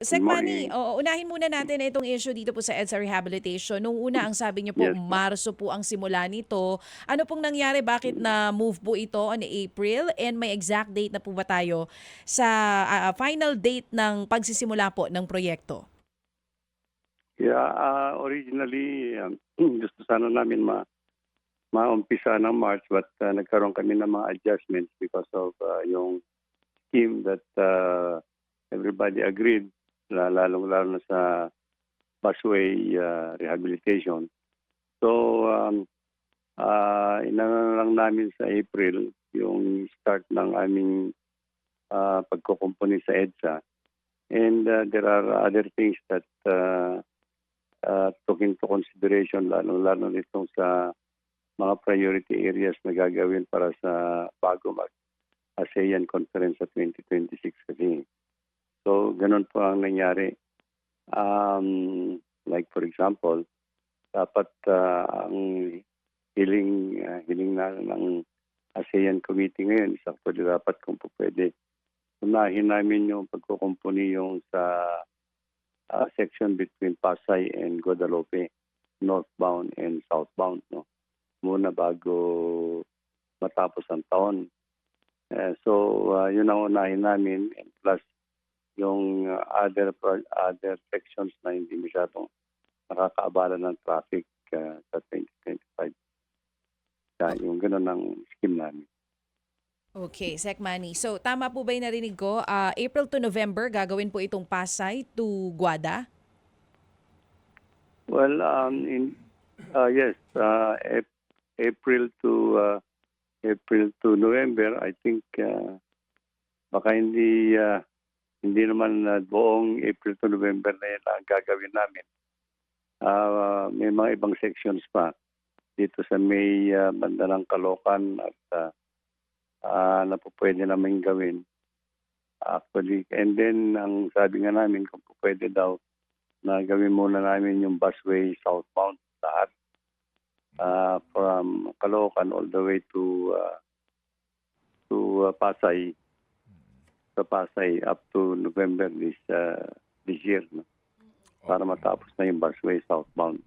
Good Sec Manny, morning. oo, unahin muna natin itong issue dito po sa EDSA rehabilitation. Nung una, ang sabi niyo po, Yes po. Marso po ang simula nito. Ano pong nangyari? Bakit na-move po ito on April? And may exact date na po ba tayo sa final date ng pagsisimula po ng proyekto? Yeah, originally, gusto sana namin maumpisa ng March but nagkaroon kami ng mga adjustments because of yung scheme that everybody agreed, lalong-lalo na sa busway rehabilitation. So, inano lang namin sa April yung start ng aming pagkukumpuni sa EDSA. And there are other things that took into consideration, lalo nitong sa mga priority areas na gagawin para sa bago mag-ASEAN Conference sa 2026 kasi. So, ganun po ang nangyari. Like for example, dapat ang hiling na ng ASEAN Committee ngayon is actually dapat kung po pwede unahin namin yung pagkukumpuni yung sa section between Pasay and Guadalupe, northbound and southbound, no? Muna bago matapos ang taon. Yun ang unahin namin, and plus yung other sections na hindi masyadong nakakaabala ng traffic sa 2025. Yung ganun ang scheme namin. Okay, Sec Manny. So, tama po ba yung narinig ko? April to November, gagawin po itong Pasay to Guada? Well, yes, April to November, I think baka hindi naman buong April to November na yan ang gagawin namin. May mga ibang sections pa dito sa may banda ng Caloocan at na po pwede namin gawin. Actually, and then ang sabi nga namin kung po pwede daw na gawin muna namin yung busway southbound lahat from Caloocan all the way to Pasay, sa Pasay up to November this year, no? Para matapos na yung busway southbound.